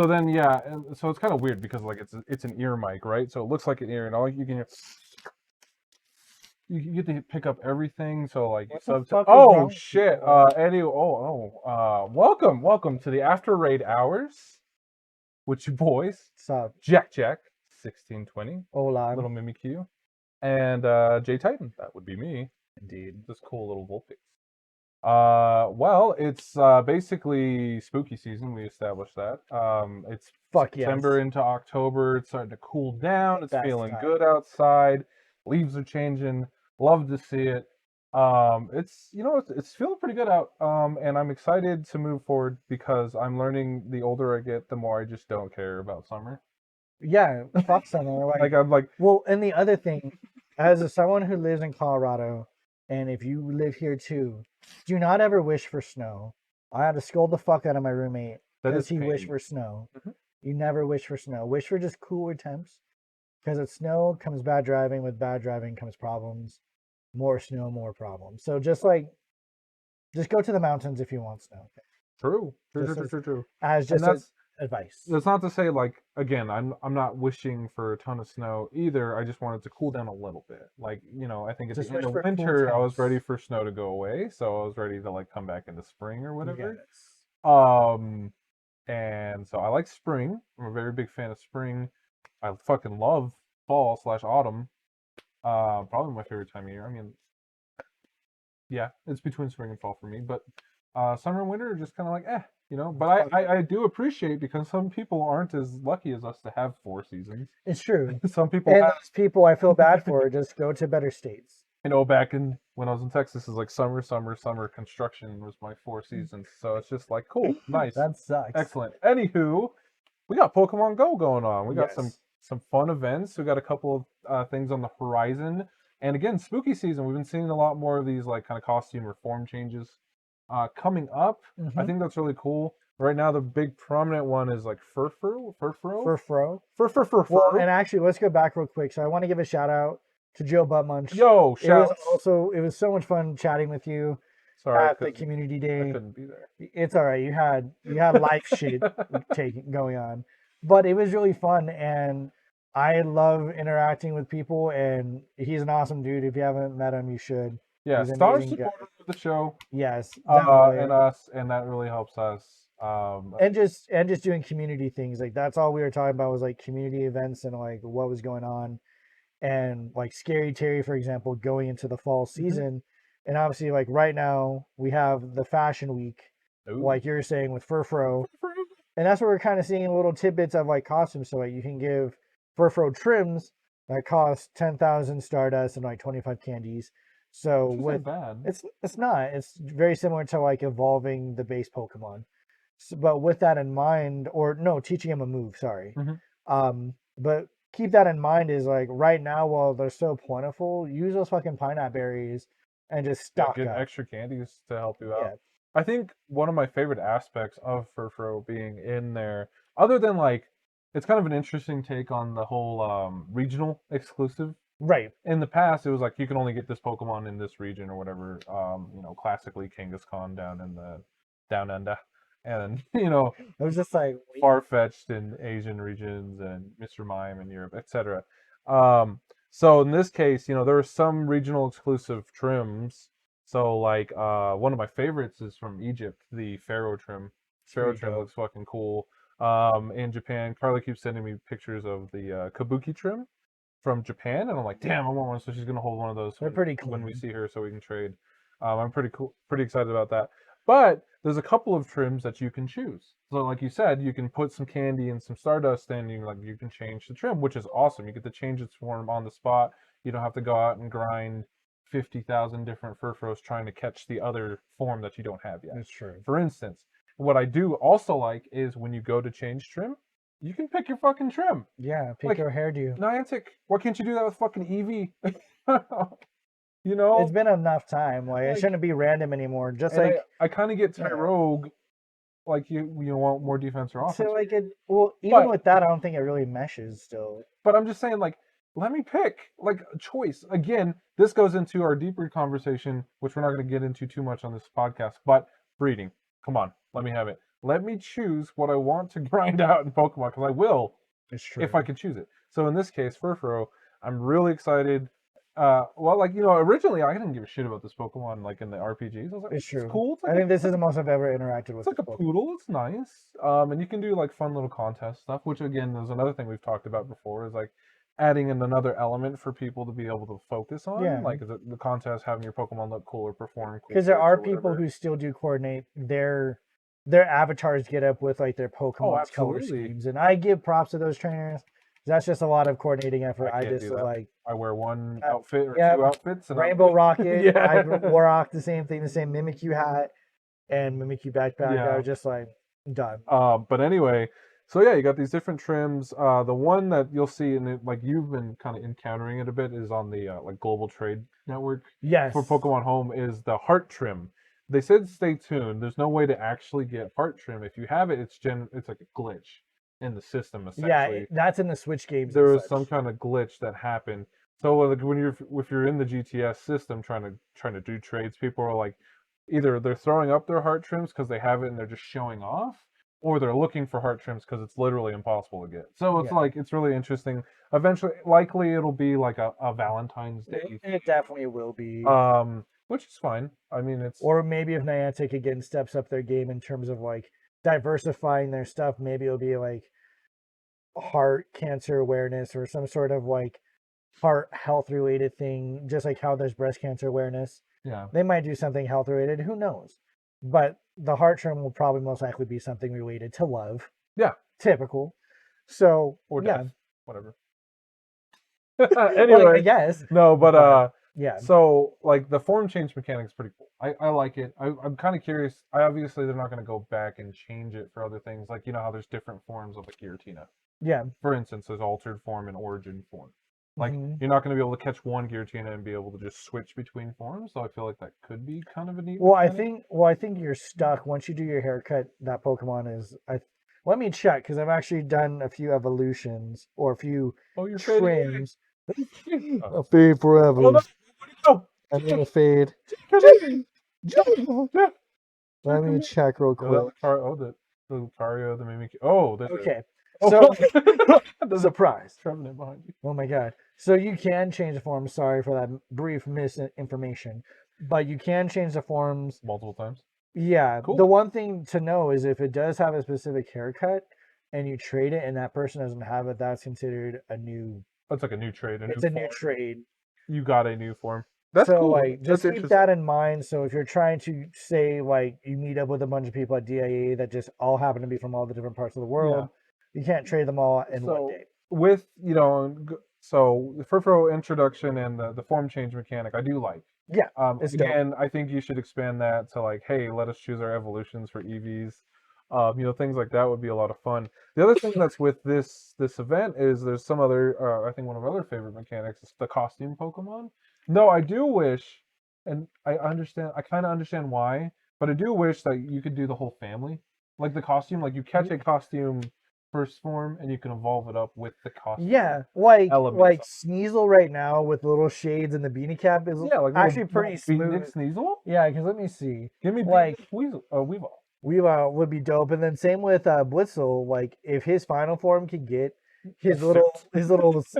So then, yeah, and so it's kind of weird because like it's an ear mic, right? So it looks like an ear, and all you can hear, you get to pick up everything. So like oh shit. Welcome to the After Raid Hours with your boys. Sup? JackJack 1620. Hola. Little Mimikyu. And JayTI7N, that would be me. Indeed. This cool little Vulpix. Well, it's basically spooky season. We established that. It's September into October. It's starting to cool down. It's feeling good outside. Leaves are changing. Love to see it. It's feeling pretty good out. And I'm excited to move forward because I'm learning the older I get, the more I just don't care about summer. Yeah, fuck summer. Like I'm like, well, and the other thing, as someone who lives in Colorado, and if you live here too, do not ever wish for snow. I had to scold the fuck out of my roommate because he wished for snow. Mm-hmm. You never wish for snow. Wish for just cooler temps. Because with snow comes bad driving. With bad driving comes problems. More snow, more problems. So just go to the mountains if you want snow. True. As just advice. That's not to say like again, I'm not wishing for a ton of snow either. I just want it to cool down a little bit. Like, I think at the end of winter I was ready for snow to go away, so I was ready to like come back into spring or whatever. And so I like spring. I'm a very big fan of spring. I fucking love fall/autumn. Probably my favorite time of year. I mean, yeah, it's between spring and fall for me, but summer and winter are just kind of like But I do appreciate because some people aren't as lucky as us to have 4 seasons. It's true. Some people and those people I feel bad for just go to better states. Back when I was in Texas, it's like summer. Construction was my 4 seasons. So it's just like, cool, nice. That sucks. Excellent. Anywho, we got Pokemon Go going on. We got some fun events. We got a couple of things on the horizon. And again, spooky season. We've been seeing a lot more of these like kind of costume or form changes coming up. Mm-hmm. I think that's really cool. Right now, the big prominent one is like Furfrous. Well, and actually, let's go back real quick. So I want to give a shout out to Joe Buttmunch. Yo, shout! It was so much fun chatting with you. Sorry, at the community day. I couldn't be there. It's all right. You had life shit going on, but it was really fun, and I love interacting with people. And he's an awesome dude. If you haven't met him, you should. Yeah, star supporter of the show. Yes, and us, and that really helps us. And just doing community things, like that's all we were talking about was like community events and like what was going on, and like Scary Terry, for example, going into the fall season, mm-hmm. and obviously like right now we have the fashion week, like you're saying with Furfrous, and that's where we're kind of seeing little tidbits of like costumes. So like you can give Furfrous trims that cost 10,000 Stardust and like 25 candies. So it's not. It's very similar to like evolving the base Pokemon. So, but with that in mind, teaching him a move. Sorry. Mm-hmm. But keep that in mind is like right now while they're so plentiful, use those fucking pineapple berries and just stock get up. Extra candies to help you out. Yeah. I think one of my favorite aspects of Furfrous being in there, other than like, it's kind of an interesting take on the whole regional exclusive. Right. In the past, it was like you can only get this Pokemon in this region or whatever. Classically Kangaskhan down under, and it was just like Farfetch'd in Asian regions and Mr. Mime in Europe, etc. So in this case, there are some regional exclusive trims. So like one of my favorites is from Egypt, the Pharaoh trim. Pharaoh trim looks fucking cool. In Japan, Carly keeps sending me pictures of the Kabuki trim from Japan, and I'm like, damn, I want one. So she's gonna hold one of those. They're pretty cool when we see her, so we can trade. I'm pretty excited about that. But there's a couple of trims that you can choose. So like you said, you can put some candy and some Stardust in, and you can change the trim, which is awesome. You get to change its form on the spot. You don't have to go out and grind 50,000 different Furfrous trying to catch the other form that you don't have yet. That's true. For instance, what I do also like is when you go to change trim, you can pick your fucking trim. Yeah, pick your hairdo. Niantic, why can't you do that with fucking Eevee? It's been enough time. Like it shouldn't be random anymore. Just like I kind of get Tyrogue. Like you want more defense or offense. So like even with that, I don't think it really meshes still. But I'm just saying, like, let me pick like a choice. Again, this goes into our deeper conversation, which we're not going to get into too much on this podcast. But breeding, come on, let me have it. let me choose what I want to grind out in Pokemon, because I will It's true. if I can choose it. So in this case, Furfrous, I'm really excited. Well, like, originally I didn't give a shit about this Pokemon, like, in the RPGs. I was like, It's true. cool. It's like I think this is the most I've ever interacted with. it's like a poodle. It's nice. And you can do like fun little contest stuff, which again is another thing we've talked about before, is like adding in another element for people to be able to focus on. Yeah. Like the contest, having your Pokemon look cool or perform cool. Because there tricks are or people whatever. who still do coordinate their avatars get up with like their Pokemon's color absolutely. schemes, and I give props to those trainers. That's just a lot of coordinating effort. I can't just do that. like I wear one outfit or yeah, two outfits, and Rainbow Rocket. Yeah. I wore off the same thing, the same Mimikyu hat and Mimikyu backpack. I Yeah. was just like done. But anyway, so yeah, you got these different trims. The one that you'll see, and like you've been kind of encountering it a bit, is on the like Global Trade Network Yes. for Pokemon Home, is the heart trim. They said stay tuned. There's no way to actually get heart trim. If you have it, it's like a glitch in the system essentially. Yeah, that's in the Switch games. There and was such. some kind of glitch that happened. So like, if you're in the GTS system trying to do trades, people are like, either they're throwing up their heart trims because they have it and they're just showing off, or they're looking for heart trims because it's literally impossible to get. So it's Yeah. like, it's really interesting. Eventually, likely it'll be like a Valentine's Day, It definitely will be. which is fine. I mean, it's Or maybe if Niantic again steps up their game in terms of like diversifying their stuff, maybe it'll be like heart cancer awareness or some sort of like heart health related thing, just like how there's breast cancer awareness. yeah. They might do something health related, who knows? But the heart trim will probably most likely be something related to love. Yeah. Typical. So Or yeah. death, whatever. Anyway, Well, I guess. no, but yeah. So like the form change mechanic is pretty cool. I like it. I'm kind of curious. Obviously they're not going to go back and change it for other things. Like, you know how there's different forms of like Giratina. Yeah. For instance, there's altered form and origin form. Like, Mhm. you're not going to be able to catch one Giratina and be able to just switch between forms. So I feel like that could be kind of a neat. Well, mechanic. I think you're stuck once you do your haircut. That Pokemon is. Let me check because I've actually done a few evolutions or a few You're fading away. trims. Oh. I'll fade forever. Oh, no. Oh. I'm gonna fade. Let me check real quick. The Lucario, the Mimikyu. Oh, there's Okay. Oh, So there's surprise. Trevenant behind you. Oh my god. So you can change the forms. Sorry for that brief misinformation. But you can change the forms. Multiple times. Yeah. Cool. The one thing to know is if it does have a specific haircut and you trade it and that person doesn't have it, that's considered a new. That's like a new trade. It's a new trade. You got a new form. That's so cool. like just That's keep that in mind. So if you're trying to say like you meet up with a bunch of people at DIA that just all happen to be from all the different parts of the world, you can't trade them all in one day. With so the Furfrous introduction and the form change mechanic, I do like. Yeah. It's again, I think you should expand that to like, hey, let us choose our evolutions for EVs. Things like that would be a lot of fun. The other thing that's with this event is there's some other, I think one of our other favorite mechanics is the costume Pokemon. No, I do wish, and I kind of understand why, but I do wish that you could do the whole family. Like the costume, like you catch a costume first form and you can evolve it up with the costume. Yeah, like elements. Sneasel right now with little shades and the beanie cap is like actually pretty smooth. Sneasel? Yeah, because let me see. Give me like Weevil. Weavile would be dope, and then same with Blitzle. Like if his final form could get his little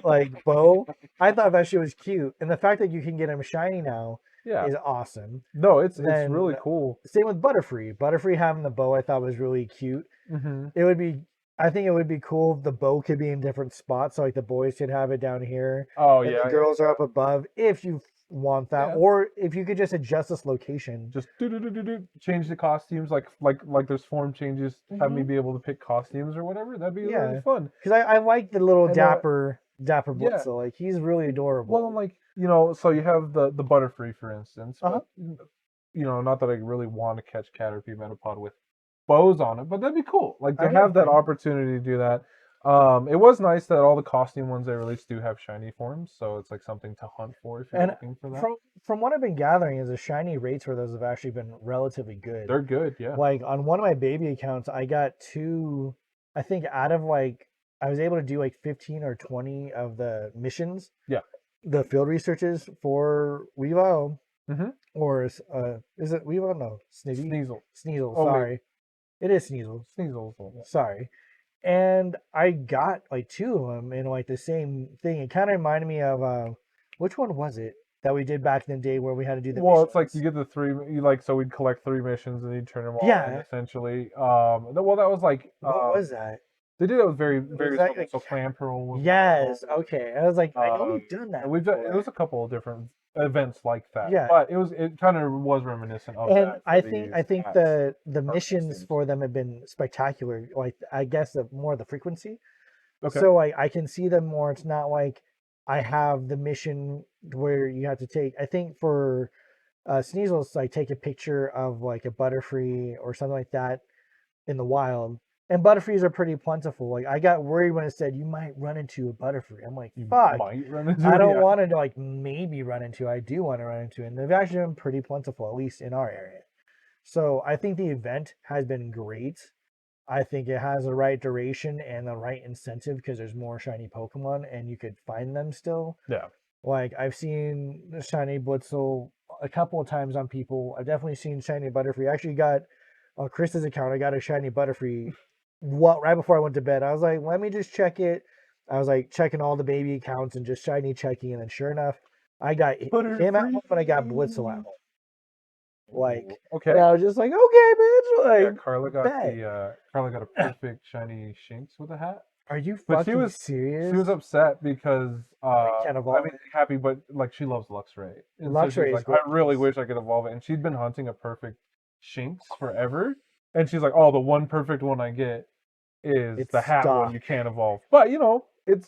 like bow, I thought that shit was cute, and the fact that you can get him shiny now is awesome. No, it's really cool. Same with Butterfree. Butterfree having the bow I thought was really cute. Mm-hmm. I think it would be cool if the bow could be in different spots. So like the boys could have it down here. Oh and the girls are up above if you want that, or if you could just adjust this location. Just change the costumes like there's form changes. Have me be able to pick costumes or whatever. That'd be really fun. Because I like the little dapper Blitzle. Like he's really adorable. Well, like so you have the Butterfree for instance. But, not that I really want to catch Caterpie Metapod with bows on it, but that'd be cool. Like to have that opportunity to do that. It was nice that all the costume ones they released do have shiny forms, so it's like something to hunt for if you're looking for that. From what I've been gathering is the shiny rates for those have actually been relatively good. They're good, yeah. Like on one of my baby accounts, I got 2, I think out of like, I was able to do like 15 or 20 of the missions. Yeah. The field researches for Weavile. Mm-hmm. Or is it Weavile? No, Sneasel. Oh, sorry. It is Sneasel. Sneasel. Sorry. And I got like 2 of them in like the same thing. It kind of reminded me of which one was it that we did back in the day where we had to do the Well, it's like you missions? get the 3. You like so we'd collect 3 missions and you'd turn them all in Yeah. essentially. Well, that was like What was that? they did it with Was various that levels. like So Clan Pearl was one of yes, them. okay. I was like, I know we've done And that we've done it was before. a couple of different events like that, Yeah. but it kind of was reminiscent of And that for I these think hats the or missions costumes. for them have been spectacular. Like I guess more the frequency. Okay. So I can see them more. It's not like I have the mission where you have to take. I think for Sneasel's like take a picture of like a Butterfree or something like that in the wild. And Butterfrees are pretty plentiful. Like I got worried when it said you might run into a Butterfree. I'm like, You fuck. might run into I it, don't yeah. want to like maybe run into. I do want to run into, and they've actually been pretty plentiful, at least in our area. So I think the event has been great. I think it has the right duration and the right incentive because there's more shiny Pokemon and you could find them still. Yeah. Like I've seen the shiny Blitzle a couple of times on people. I've definitely seen shiny Butterfree. I actually got on Chris's account. I got a shiny Butterfree. What right before I went to bed, I was like, let me just check it. I was like checking all the baby accounts and just shiny checking, and then sure enough, I got him at home and I got Blitzle at home. Like, Okay. and I was just like, okay, bitch, Yeah, like, Carla got a perfect shiny Shinx with a hat. are you But fucking she was serious? upset because Can't I evolve mean it. happy, but like she loves Luxray, and so she's Luxray is like, I really gorgeous. wish I could evolve it, and she'd been hunting a perfect Shinx forever, and she's like, oh, the one perfect one I get is It's the hat one stock. you can't evolve, but you know it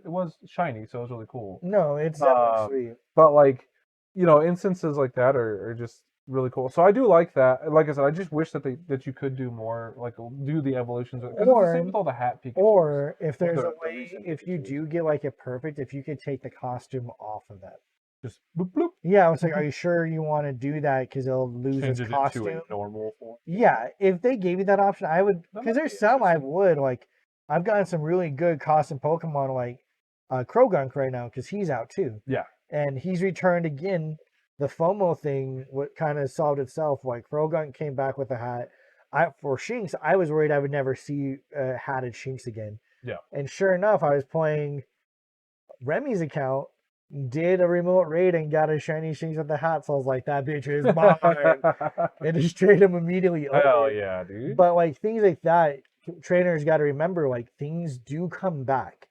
was shiny, so it was really cool. No, it's definitely Um, sweet. but like, you know, instances like that are just really cool. So I do like that. Like I said, I just wish that you could do more, like do the evolutions because it's the same Or with all the hat Pikachu's or if or there's a the way, recent if you Pikachu's. do get like a perfect, if you could take the costume off of that. Just bloop bloop, Yeah, I was like, are you sure you want to do that? Because it'll lose change its it into a costume. normal form. Yeah, if they gave you that option, I would. That Because might be there's some I interesting. would like. I've gotten some really good costume Pokemon like Krogunk right now because he's out too, Yeah, and he's returned again. The FOMO thing, what kind of solved itself. Like Krogunk came back with a hat. For Shinx, I was worried I would never see hatted Shinx again. yeah. And sure enough, I was playing Remy's account, did a remote raid and got a shiny Shinx with the hat. So I was like, that bitch is mine. And just trade him immediately Hell over. yeah, dude. But like things like that, trainers got to remember like things do come back.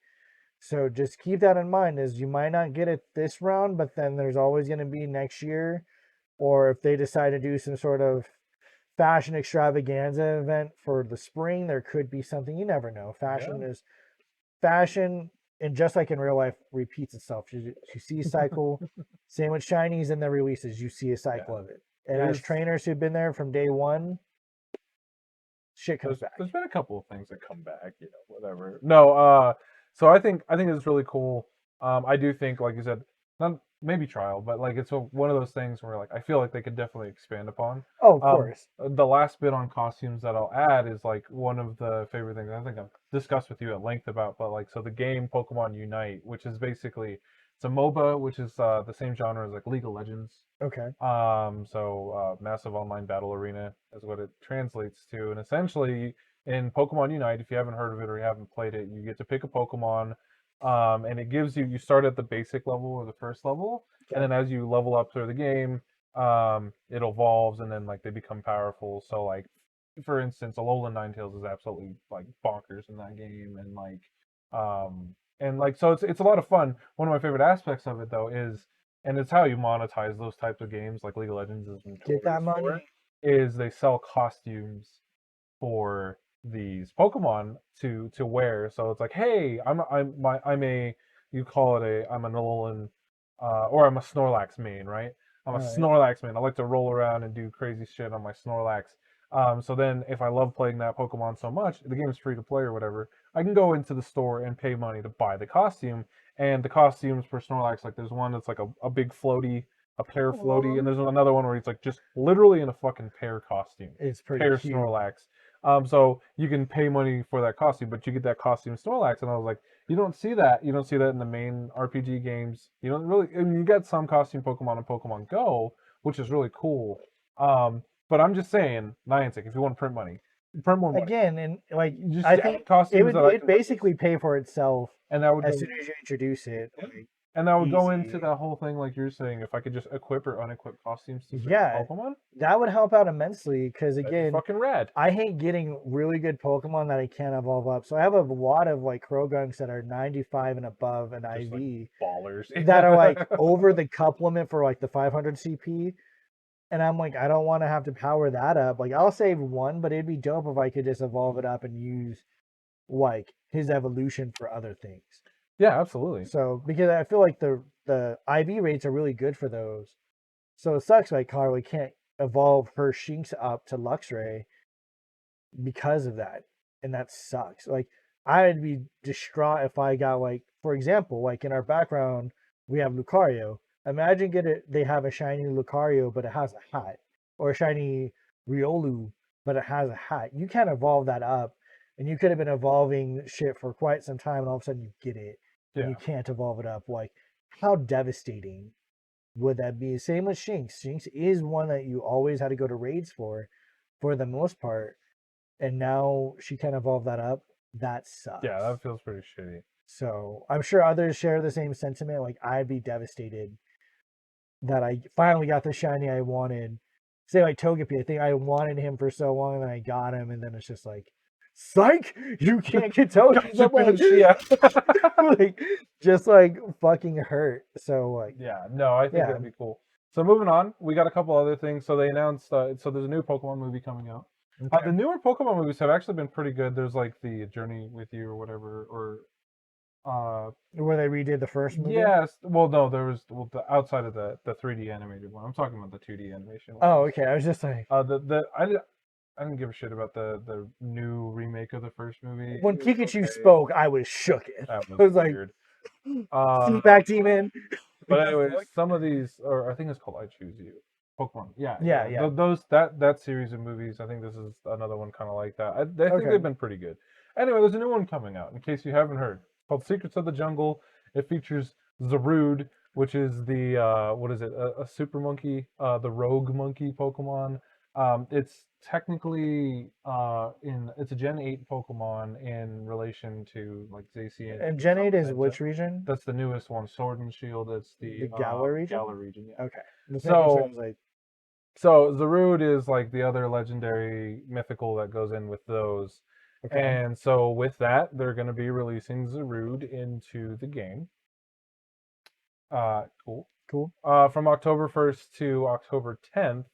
So just keep that in mind is you might not get it this round, but then there's always going to be next year. Or if they decide to do some sort of fashion extravaganza event for the spring, there could be something. You never know. Yeah. Fashion, and just like in real life, repeats itself. You see a cycle. Same with shinies and the releases. You see a cycle Yeah. of it. And as trainers who've been there from day one, shit comes back. There's been a couple of things that come back, you know, whatever. No, so I think it's really cool. I do think, like you said, not maybe trial, but like it's one of those things where like I feel like they could definitely expand upon. Oh, of course. The last bit on costumes that I'll add is like one of the favorite things I think I've discussed with you at length about, but like so the game Pokemon Unite, which is basically it's a MOBA, which is the same genre as like League of Legends. Okay. Massive online battle arena is what it translates to. And essentially, in Pokemon Unite, if you haven't heard of it or you haven't played it, you get to pick a Pokemon, and it gives you start at the basic level or the first level, and Okay. then as you level up through the game, it evolves and then like they become powerful. So like, for instance, Alolan Ninetales is absolutely like bonkers in that game, and like so it's a lot of fun. One of my favorite aspects of it though is and it's how you monetize those types of games like League of Legends is Get that notorious for, money. is they sell costumes for these Pokemon to wear. So it's like, hey, I'm a you call it a I'm an Alolan or I'm a Snorlax main, right? I'm a All right. Snorlax main. I like to roll around and do crazy shit on my Snorlax. So then if I love playing that Pokemon so much, the game's free to play or whatever, I can go into the store and pay money to buy the costume. And the costumes for Snorlax, like there's one that's like a big floaty, a pear floaty, and there's another one where he's like just literally in a fucking pear costume. It's pretty Pear cute. Snorlax. So you can pay money for that costume, but you get that costume Snorlax, and I was like, you don't see that. You don't see that in the main RPG games. You don't really. I mean, you get some costume Pokemon in Pokemon Go, which is really cool. But I'm just saying, Niantic, if you want to print money, print more money. Again, and like Just I add think costumes that I it can basically pay for itself and that would as go, soon as you introduce it. yeah. Like, and that would go into easy. that whole thing like you're saying. If I could just equip or unequip costumes to certain Yeah, Pokemon, that would help out immensely because that'd be again, fucking rad. I hate getting really good Pokemon that I can't evolve up. So I have a lot of like Krogunks that are 95 and above an Just like IV ballers. that are like over the cup limit for like the 500 CP. And I'm like, I don't want to have to power that up. Like, I'll save one, but it'd be dope if I could just evolve it up and use like his evolution for other things. Yeah, absolutely. So because I feel like the IV rates are really good for those. So it sucks like Carly can't evolve her Shinx up to Luxray because of that. And that sucks. Like I'd be distraught if I got like, for example, like in our background, we have Lucario. Imagine they have a shiny Lucario, but it has a hat. Or a shiny Riolu, but it has a hat. You can't evolve that up. And you could have been evolving shit for quite some time and all of a sudden you get it. And Yeah. you can't evolve it up. Like, how devastating would that be? Same with Shinx. Shinx is one that you always had to go to raids for the most part. And now she can't evolve that up. That sucks. Yeah, that feels pretty shitty. So I'm sure others share the same sentiment. Like I'd be devastated that I finally got the shiny I wanted. Say like Togepi, I think I wanted him for so long and then I got him, and then it's just like, psych, you can't get Togepi. Like, just like fucking hurt. So like, yeah, no, I think that'd be cool. So moving on, we got a couple other things. So they announced, so there's a new Pokemon movie coming out. okay. The newer Pokemon movies have actually been pretty good. There's like the Journey with You or whatever, or where they redid the first movie. yes. Well, no, there was the outside of the 3D animated one. I'm talking about the 2D animation one. Oh, okay. I was just like, I didn't give a shit about the new remake of the first movie. When Pikachu spoke, I was shook. That was, I was weird. Like, back demon. But anyway, some of these, or I think it's called I Choose You. Pokemon. Yeah. Those that series of movies, I think this is another one kind of like that. I think Okay. they've been pretty good. Anyway, there's a new one coming out. In case you haven't heard, called Secrets of the Jungle. It features Zarude, which is the what is it? A super monkey, the rogue monkey Pokemon. It's technically it's a Gen 8 Pokemon in relation to like Zacian. And Gen 8 is which region? That's the newest one, Sword and Shield. It's the Galar region. Galar region, yeah. Okay. So, like, so Zarude is like the other legendary mythical that goes in with those. okay. And so with that, they're going to be releasing Zarude into the game. Cool. From October 1st to October 10th,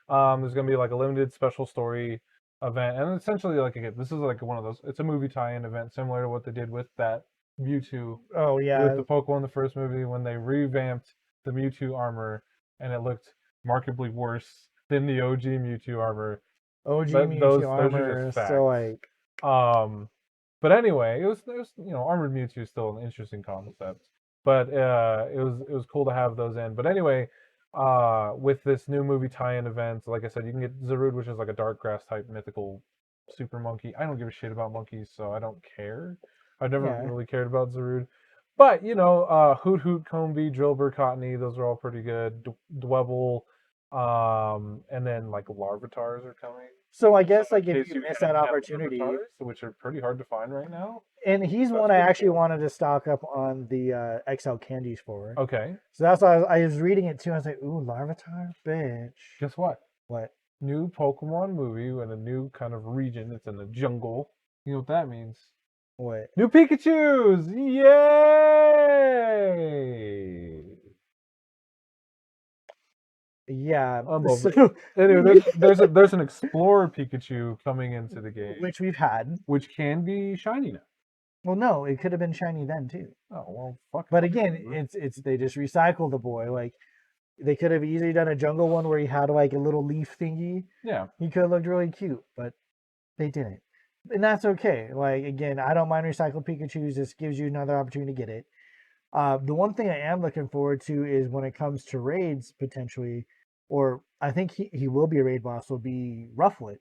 there's going to be like a limited special story event. And essentially, like, again, this is like one of those, it's a movie tie-in event similar to what they did with that Mewtwo. Oh, yeah. With the Pokemon in the first movie when they revamped the Mewtwo armor and it looked markedly worse than the OG Mewtwo armor. OG Mewtwo armor is still like... But anyway, it was Armored Mewtwo is still an interesting concept. But it was cool to have those in. But anyway, with this new movie tie-in event, like I said, you can get Zarude, which is like a dark grass type mythical super monkey. I don't give a shit about monkeys, so I don't care. I've never really cared about Zarude. But, Hoot Hoot, Combee, Drillbur, Cottony, those are all pretty good. Dwebble, and then like Larvitars are coming. So I guess like if you miss that opportunity, which are pretty hard to find right now. And he's one I actually wanted to stock up on the XL candies for. Okay. So that's why I was reading it too. I was like, ooh, Larvitar, bitch. Guess what? What? New Pokemon movie in a new kind of region. It's in the jungle. You know what that means? What? New Pikachus! Yay! Yeah. Anyway, there's an Explorer Pikachu coming into the game, which we've had, which can be shiny now. Well, no, it could have been shiny then too. Oh well, fuck. But again, it's they just recycled the boy. Like they could have easily done a jungle one where he had like a little leaf thingy. Yeah. He could have looked really cute, but they didn't. And that's okay. Like, again, I don't mind recycled Pikachus. This gives you another opportunity to get it. The one thing I am looking forward to is when it comes to raids, potentially, or I think he will be a raid boss, will be Rufflet.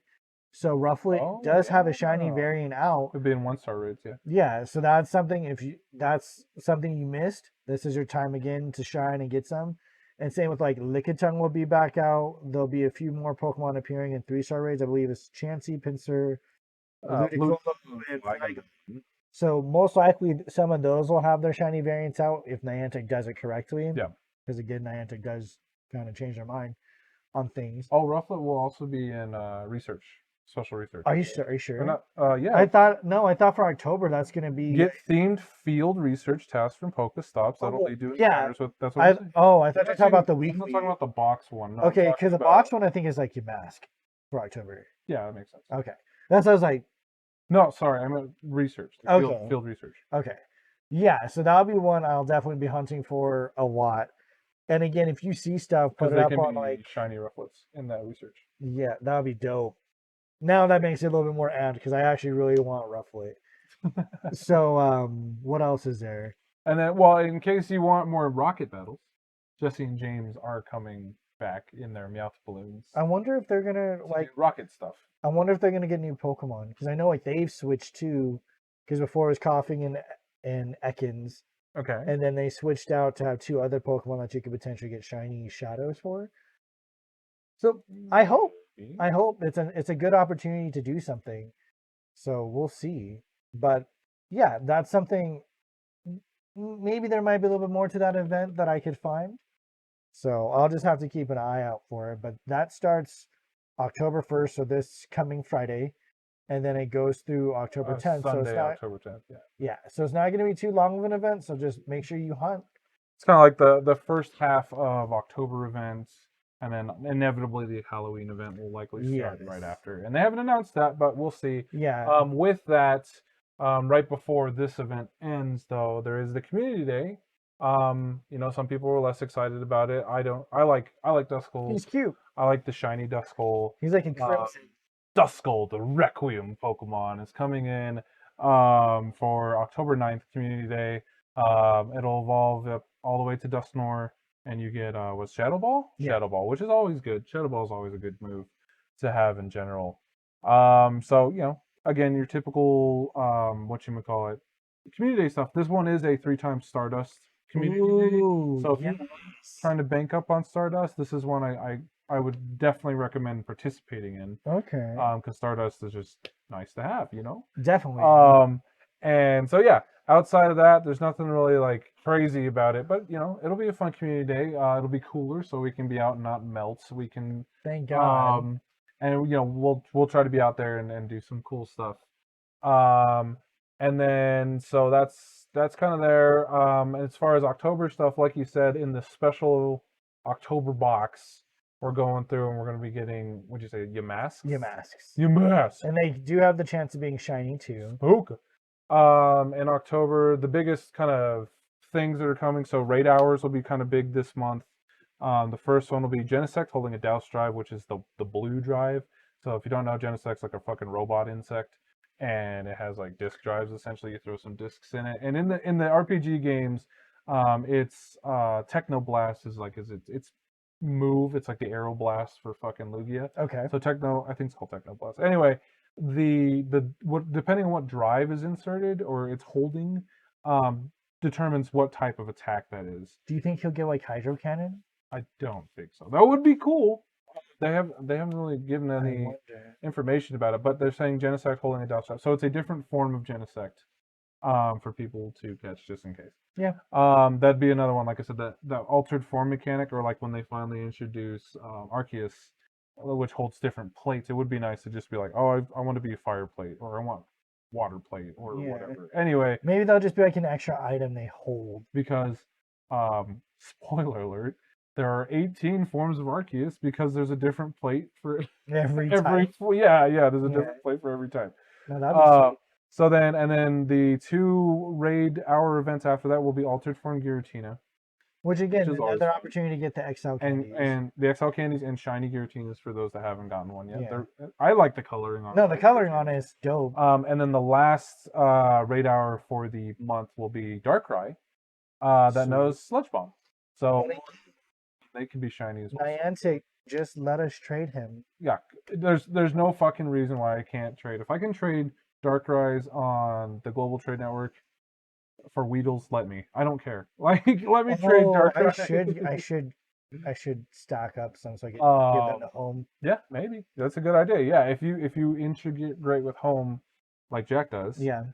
So Rufflet does have a shiny variant out. Could be in 1-star raids, yeah. Yeah, so that's something, that's something you missed, this is your time again to shine and get some. And same with like Lickitung will be back out. There'll be a few more Pokemon appearing in 3-star raids. I believe it's Chansey, Pinsir, Ludicolo and Flygon. Flygon. So most likely some of those will have their shiny variants out if Niantic does it correctly. Yeah. Because again, Niantic does kind of change their mind on things. Oh, Rufflet will also be in research, special research. Are you sure? Are you Or sure? not, yeah. I thought for October that's gonna be Get themed field research tasks from Pokestops. That'll lead to encounters with. That's what I'm saying. I thought you were talking about the I'm weekly. not talking about the box one. No, I'm Okay, talking because the about- box one I think is like your mask for October. Yeah, that makes sense. Okay, that's what I was like. No, sorry, I meant research. Okay. Field research. Okay, yeah, so that'll be one I'll definitely be hunting for a lot. And again, if you see stuff, put Because it they up can on be like shiny Rufflets in that research. yeah, that would be dope. Now that makes it a little bit more amped because I actually really want Rufflet. So what else is there? And then, well, in case you want more rocket battles, Jesse and James are coming back in their Meowth balloons. I wonder if they're gonna to like. do rocket stuff. I wonder if they're gonna get new Pokemon because I know like they've switched too. Because before it was Coughing and Ekans, Okay. and then they switched out to have two other Pokemon that you could potentially get shiny shadows for. So I hope it's a good opportunity to do something. So we'll see. But yeah, that's something. Maybe there might be a little bit more to that event that I could find. So I'll just have to keep an eye out for it. But that starts October 1st, so this coming Friday, and then it goes through October 10th. Sunday, so it's not, October 10th. Yeah. yeah, so it's not going to be too long of an event. So just make sure you hunt. It's kind of like the first half of October events, and then inevitably the Halloween event will likely start right after. And they haven't announced that, but we'll see. Yeah. With that, right before this event ends, though, there is the Community Day. Some people were less excited about it. I don't. I like Duskull. He's cute. I like the shiny Duskull. He's like in crimson. Duskull, the Requiem Pokemon, is coming in for October 9th, Community Day. It'll evolve up all the way to Dusknoir, and you get what's Shadow Ball? Yeah. Shadow Ball, which is always good. Shadow Ball is always a good move to have in general. So again, your typical whatchamacallit, Community Day stuff. This one is a 3-time Stardust Community Day. So if you're trying to bank up on Stardust, this is one I would definitely recommend participating in. Okay. Because Stardust is just nice to have, Definitely. And so yeah, outside of that, there's nothing really like crazy about it. But it'll be a fun Community Day. It'll be cooler, so we can be out and not melt. So we can. Thank God. And we'll try to be out there and do some cool stuff. And then so that's kind of there. As far as October stuff, like you said, in the special October box, we're going through and we're going to be getting, what'd you say, Yamasks? Yamasks. And they do have the chance of being shiny too. Spook. In October, the biggest kind of things that are coming, so raid hours will be kind of big this month. The first one will be Genesect holding a Douse drive, which is the blue drive. So if you don't know, Genesect's like a fucking robot insect, and it has like disc drives. Essentially, you throw some discs in it, and in the RPG games, it's Technoblast is like its move. It's like the Aeroblast for fucking Lugia. Okay. So I think it's called Technoblast. Anyway, depending on what drive is inserted or it's holding, determines what type of attack that is. Do you think he'll get like Hydro Cannon? I don't think so. That would be cool. They haven't really given any information about it, but they're saying Genesect holding a Douse drive. So it's a different form of Genesect for people to catch just in case. Yeah. That'd be another one. Like I said, that altered form mechanic, or like when they finally introduce Arceus, which holds different plates. It would be nice to just be like, oh, I want to be a fire plate, or I want water plate, or whatever. Anyway, maybe they'll just be like an extra item they hold. Because, spoiler alert, there are 18 forms of Arceus because there's a different plate for every type. Yeah, there's a different plate for every type. No, that'd be sweet. So then the 2 raid hour events after that will be Altered Form Giratina. Which again, another opportunity to get the XL candies. And the XL candies and shiny Giratinas for those that haven't gotten one yet. Yeah. I like the coloring on it. No, the coloring on it is dope. And then the last raid hour for the month will be Darkrai that knows Sludge Bomb. So they can be shiny as well. Niantic, just let us trade him. Yeah, there's no fucking reason why I can't trade. If I can trade Darkrai's on the Global Trade Network for Weedles, let me. I don't care. Like, let me trade Darkrai. I should stack up some so I can give them to home. Yeah, maybe that's a good idea. Yeah, if you integrate with home, like Jack does, Yeah.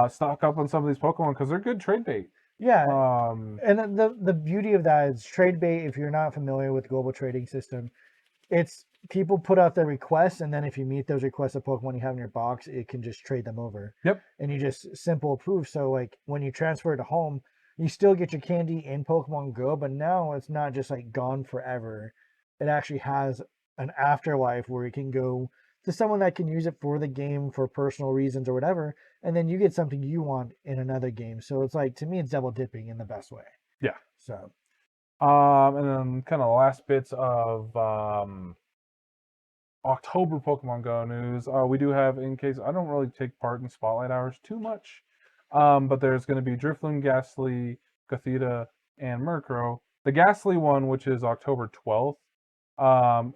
stock up on some of these Pokemon because they're good trade bait. Yeah. Um, And the beauty of that is trade bait. If you're not familiar with global trading system, it's people put out their requests, and then if you meet those requests of Pokemon you have in your box, it can just trade them over. Yep. And you just simple approve. So like when you transfer to home, you still get your candy in Pokemon Go, but now it's not just like gone forever. It actually has an afterlife where it can go to someone that can use it for the game for personal reasons or whatever, and then you get something you want in another game. So it's like, to me, it's double dipping in the best way. Yeah. So And then kind of last bits of October Pokemon Go news. We do have, in case I don't really take part in Spotlight Hours too much, but there's going to be Drifloon, Ghastly, Gothita, and Murkrow. The Ghastly one, which is October 12th,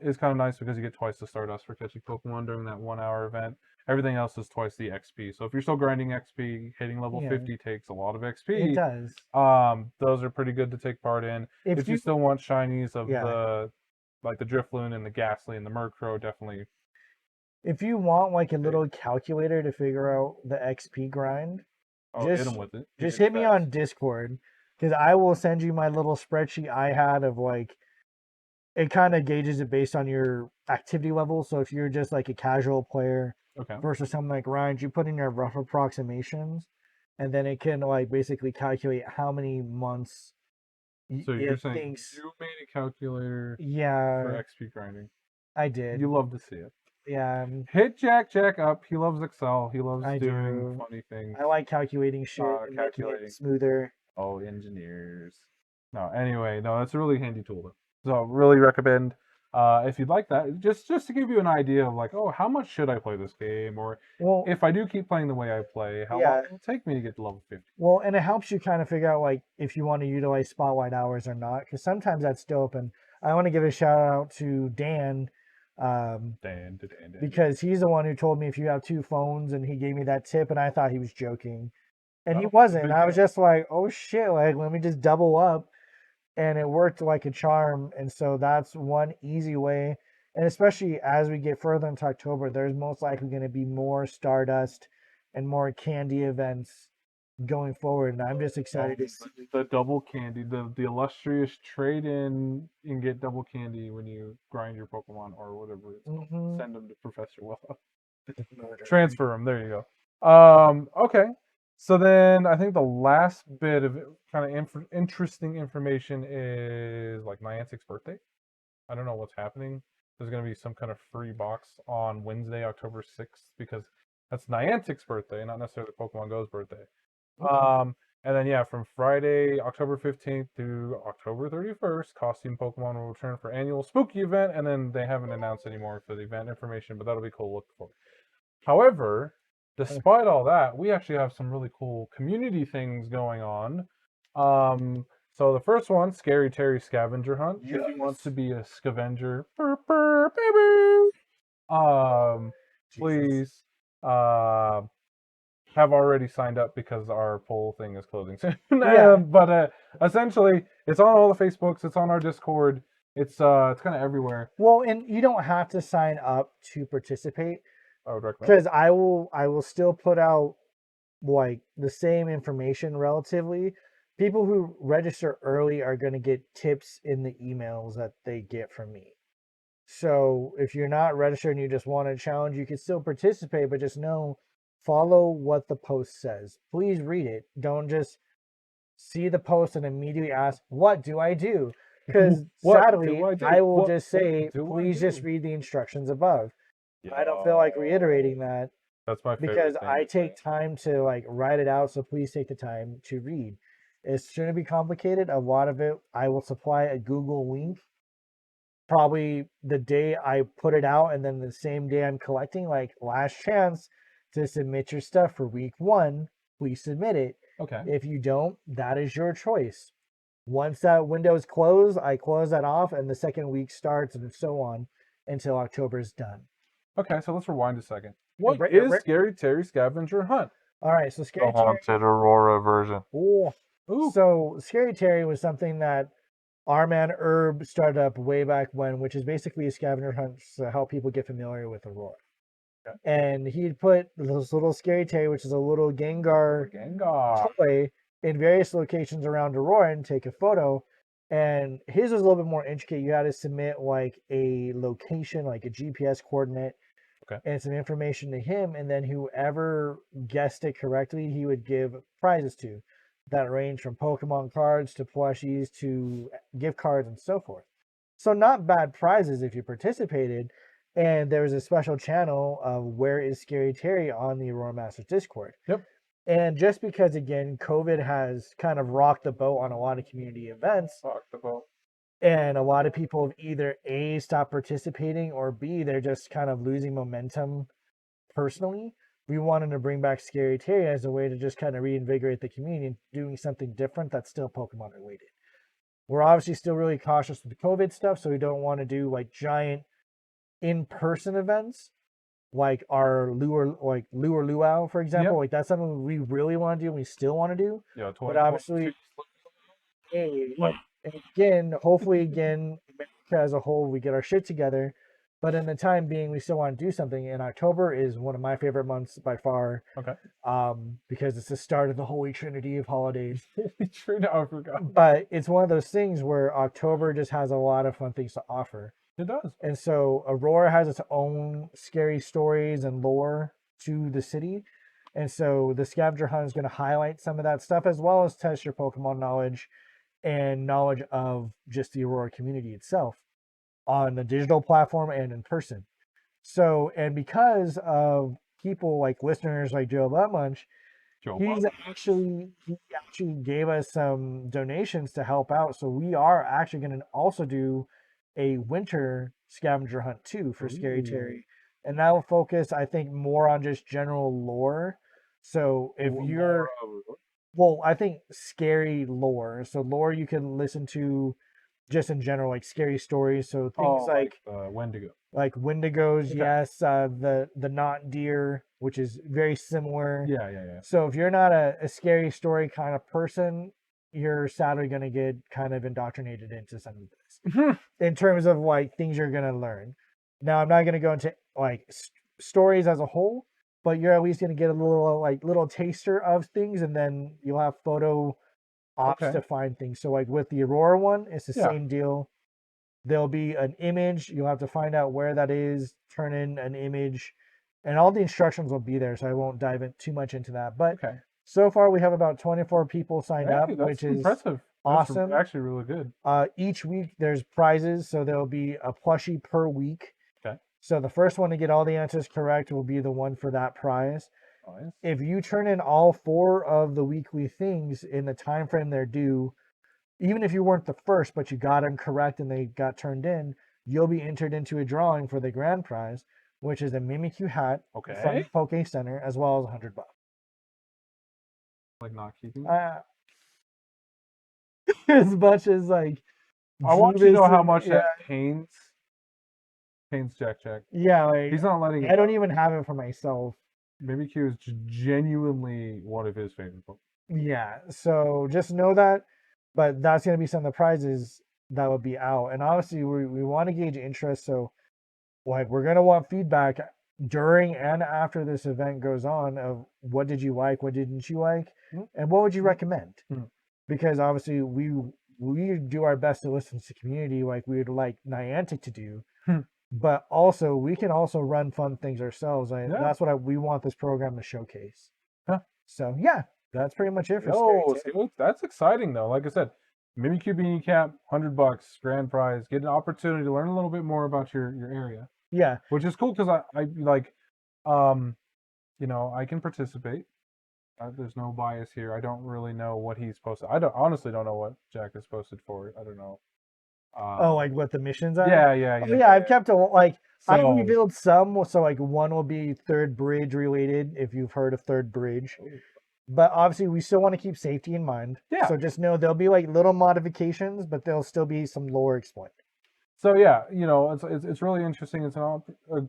is kind of nice because you get twice the Stardust for catching Pokemon during that 1 hour event. Everything else is twice the XP. So if you're still grinding XP, hitting level Yeah. 50 takes a lot of it XP. does. Those are pretty good to take part in. If If you you still want shinies of Yeah. the like the Drifloon and the Ghastly and the Murkrow, definitely. If you want like a little calculator to figure out the XP grind, Oh, hit just them with it. just Even hit me fast. on Discord, because I will send you my little spreadsheet I had of like, it kind of gauges it based on your activity level. So if you're just like a casual player Okay. versus something like Ryan, you put in your rough approximations, and then it can like basically calculate how many months So you're it saying thinks. you made a calculator for Yeah, XP grinding. I did. You love to see it. Yeah, Hit JackJack up. He loves Excel. He loves I doing do. funny things. I like calculating shit and making Calculating. it smoother. Oh, engineers. No, anyway, no, that's a really handy tool. So really recommend if you'd like that, just to give you an idea of like, oh, how much should I play this game, or Well, if I do keep playing the way I play, how long will it take me to get to level 50? well, and it helps you kind of figure out like if you want to utilize spotlight hours or not, because sometimes that's still open. I want to give a shout out to Dan, Dan. because he's the one who told me if you have two phones, and he gave me that tip, and I thought he was joking, and he Oh, wasn't. big I was deal. just like, oh shit, like let me just double up, and it worked like a charm. And so that's one easy way. And especially as we get further into October, there's most likely going to be more Stardust and more candy events going forward. And I'm just excited to see. The double candy, the illustrious trade in and get double candy when you grind your Pokemon or whatever it's called. Mhm. Send them to Professor Willow. Murder. Transfer them. There you go. Okay. So then I think the last bit of kind of interesting information is like Niantic's birthday. I don't know what's happening. There's going to be some kind of free box on Wednesday, October 6th, because that's Niantic's birthday, not necessarily Pokemon Go's birthday. And then yeah, from Friday, October 15th to October 31st, Costume Pokemon will return for annual spooky event, and then they haven't announced anymore for the event information, but that'll be cool to look for. However, despite all that, we actually have some really cool community things going on. So the first one, Scary Terry Scavenger Hunt. If you want to be a scavenger, baby, please have already signed up because our poll thing is closing soon. Yeah. But essentially, it's on all the Facebooks. It's on our Discord. It's kind of everywhere. Well, and you don't have to sign up to participate, I would recommend. because I will still put out like the same information relatively. People who register early are going to get tips in the emails that they get from me. So if you're not registered and you just want a challenge, you can still participate, but just know, follow what the post says. Please read it. Don't just see the post and immediately ask, what do I do? Because What sadly, do I do? I will What just say, do I please just do? read the instructions above. I don't Yeah. feel like reiterating that, That's my favorite because thing I to say. take time to like write it out. So please take the time to read. It shouldn't be complicated. A lot of it, I will supply a Google link probably the day I put it out, and then the same day I'm collecting, like last chance to submit your stuff for week 1, please submit it. Okay. If you don't, that is your choice. Once that window is closed, I close that off, and the second week starts, and so on until October is done. Okay, so let's rewind a second. What is Scary Terry Scavenger Hunt? All right, so Scary The Haunted Aurora version. Terry. Ooh. So Scary Terry was something that our man Herb started up way back when, which is basically a scavenger hunt to help people get familiar with Aurora. and he'd put this little Scary Terry, which is a little Gengar toy, in various locations around Aurora and take a photo. And his was a little bit more intricate. You had to submit like a location, like a GPS coordinate, and some information to him, and then whoever guessed it correctly, he would give prizes to. That range from Pokemon cards to plushies to gift cards and so forth. So not bad prizes if you participated. And there was a special channel of Where is Scary Terry on the Aurora Masters Discord. Yep. And just because, again, COVID has kind of rocked the boat on a lot of community events. Rocked the boat. And a lot of people have either A, stopped participating, or B, they're just kind of losing momentum personally. We wanted to bring back Scary Terry as a way to just kind of reinvigorate the community, doing something different that's still Pokemon related. We're obviously still really cautious with the COVID stuff, so we don't want to do like giant in-person events like our Lure Luau, for example. Like that's something we really want to do and we still want to do. Yeah, but obviously, again, hopefully again, America as a whole, we get our shit together. But in the time being, we still want to do something. And October is one of my favorite months by far. Because it's the start of the Holy Trinity of holidays. Holy Trinity, I forgot. But it's one of those things where October just has a lot of fun things to offer. It does. And so Aurora has its own scary stories and lore to the city. And so the scavenger hunt is going to highlight some of that stuff, as well as test your Pokemon knowledge and knowledge of just the Aurora community itself on the digital platform and in person. So, and because of people like listeners like Joe Buttmunch, he actually gave us some donations to help out. So we are actually going to also do a winter scavenger hunt too for Scary Terry. And that will focus, I think, more on just general lore. So if you're, well, I think scary lore. So lore you can listen to just in general, like scary stories. So things like Wendigo. Like Wendigos, yes. The not deer, which is very similar. Yeah. So if you're not a scary story kind of person, you're sadly going to get kind of indoctrinated into some of this in terms of like things you're going to learn. Now, I'm not going to go into like stories as a whole, but you're at least going to get a little taster of things, and then you'll have photo ops to find things. So like with the Aurora one, it's the same deal. There'll be an image. You'll have to find out where that is, turn in an image, and all the instructions will be there. So I won't dive in too much into that. But so far we have about 24 people signed up, which is impressive. Awesome. That's actually really good. Each week there's prizes. So there'll be a plushie per week. Okay. So the first one to get all the answers correct will be the one for that prize. Nice. If you turn in all 4 of the weekly things in the time frame they're due, even if you weren't the first, but you got them correct and they got turned in, you'll be entered into a drawing for the grand prize, which is a Mimikyu hat from the Poke Center, as well as $100. Like not keeping as much as like I want you to know how much that pains JackJack. Yeah, like he's not letting. I don't even have it for myself. Mimikyu is genuinely one of his favorite books. Yeah, so just know that. But that's going to be some of the prizes that will be out. And obviously, we want to gauge interest. So, like, we're going to want feedback during and after this event goes on of what did you like, what didn't you like, and what would you recommend? Because obviously, we do our best to listen to the community like we would like Niantic to do. But also, we can also run fun things ourselves. And that's what we want this program to showcase. So, yeah. That's pretty much it for Scary. That's exciting though. Like I said, Mimikyu beanie cap, $100, grand prize. Get an opportunity to learn a little bit more about your area. Yeah, which is cool because I like, I can participate. There's no bias here. I don't really know what he's posted. I honestly don't know what Jack is posted for. I don't know. Like what the missions are? Yeah. I've kept I revealed some. So like one will be Third Bridge related. If you've heard of Third Bridge. But obviously, we still want to keep safety in mind. Yeah. So just know there'll be like little modifications, but there'll still be some lore explained. So yeah, it's really interesting. It's a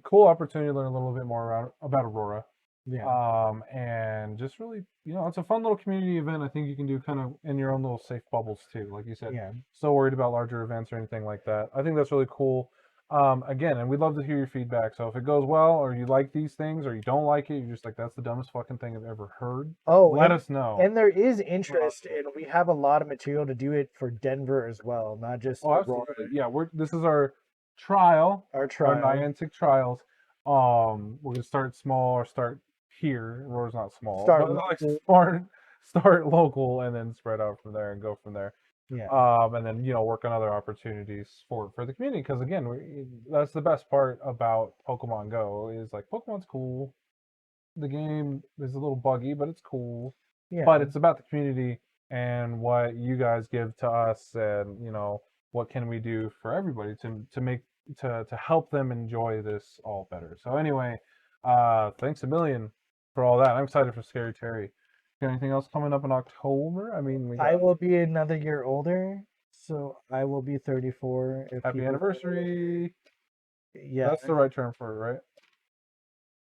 cool opportunity to learn a little bit more about Aurora. Yeah. And just really, it's a fun little community event. I think you can do kind of in your own little safe bubbles too, like you said. Yeah. So worried about larger events or anything like that. I think that's really cool. Again, and we'd love to hear your feedback. So if it goes well, or you like these things, or you don't like it, you're just like, that's the dumbest fucking thing I've ever heard. Oh, Let us know. and there is interest, and we have a lot of material to do it for Denver as well, not just Oh, Aurora. absolutely. Yeah, this is our trial, Our our trial. Niantic trials. We're gonna start small or start here. Aurora's not small, Start but like local. start local and then spread out from there and go from there. Yeah. And then work on other opportunities for the community, because again, that's the best part about Pokemon Go is like Pokemon's cool. The game is a little buggy, but it's cool. Yeah. But it's about the community and what you guys give to us, and what can we do for everybody to make to help them enjoy this all better. So anyway, thanks a million for all that. I'm excited for Scary Terry. Got anything else coming up in October? I mean, I will be another year older, so I will be 34. Happy anniversary. Yeah. That's the right term for it, right?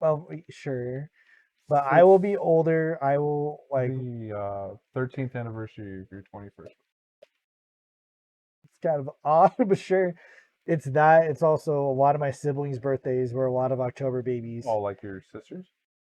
Well, sure. But I will be older. I will like the 13th anniversary of your 21st. It's kind of odd, but sure. It's that. It's also a lot of my siblings' birthdays were a lot of October babies. Oh, like your sisters?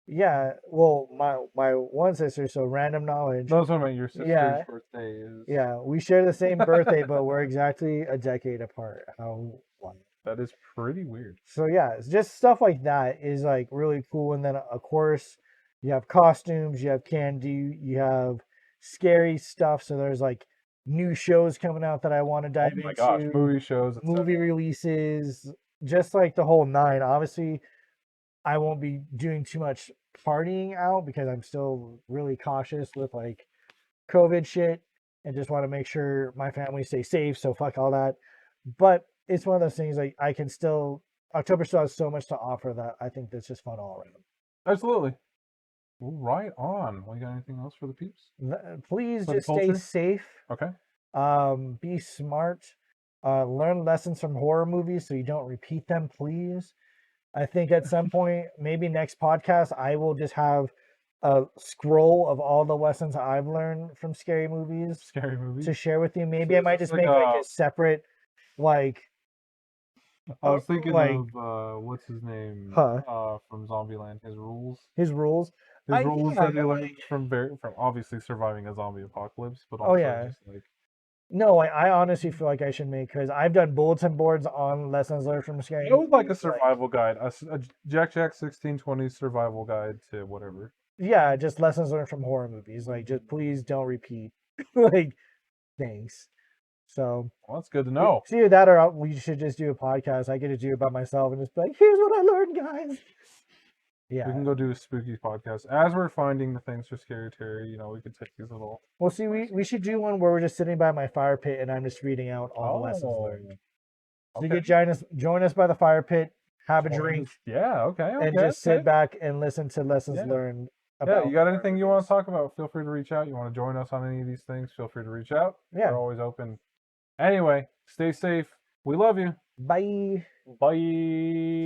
Yeah. Well, my one sister. So random knowledge. Those are your sister's birthday is. Yeah, we share the same birthday, but we're exactly a decade apart. How wild. That is pretty weird. So yeah, it's just stuff like that is like really cool. And then of course you have costumes, you have candy, you have scary stuff. So there's like new shows coming out that I want to dive into. Oh my gosh, movie shows, movie releases, just like the whole nine. Obviously, I won't be doing too much partying out because I'm still really cautious with like COVID shit and just want to make sure my family stays safe. So fuck all that. But it's one of those things like I can still October still has so much to offer that I think that's just fun all around. Absolutely. Right on. We got anything else for the peeps? Please just stay safe. Okay. Be smart. Learn lessons from horror movies so you don't repeat them, please. I think at some point, maybe next podcast, I will just have a scroll of all the lessons I've learned from scary movies to share with you. Maybe I might just make like a separate, like. I was thinking of what's his name from Zombieland. His rules. His rules. His rules that he learned from obviously surviving a zombie apocalypse, but also just like. No, I honestly feel like I should make, because I've done bulletin boards on lessons learned from scary. I would like a survival guide, a JackJack 1620 survival guide to whatever. Yeah, just lessons learned from horror movies. Like, just please don't repeat. Like, thanks. So well, that's good to know. See, either that or we should just do a podcast. I get to do it by myself and just be like, here's what I learned, guys. Yeah. We can go do a spooky podcast. As we're finding the things for Scary Terry, we could take these little... Well, see, we should do one where we're just sitting by my fire pit and I'm just reading out all the lessons learned. So you could join us by the fire pit, have a drink. Yeah, okay. And just sit back and listen to lessons learned. Yeah, you got anything you want to talk about, feel free to reach out. You want to join us on any of these things, feel free to reach out. Yeah. We're always open. Anyway, stay safe. We love you. Bye. Bye.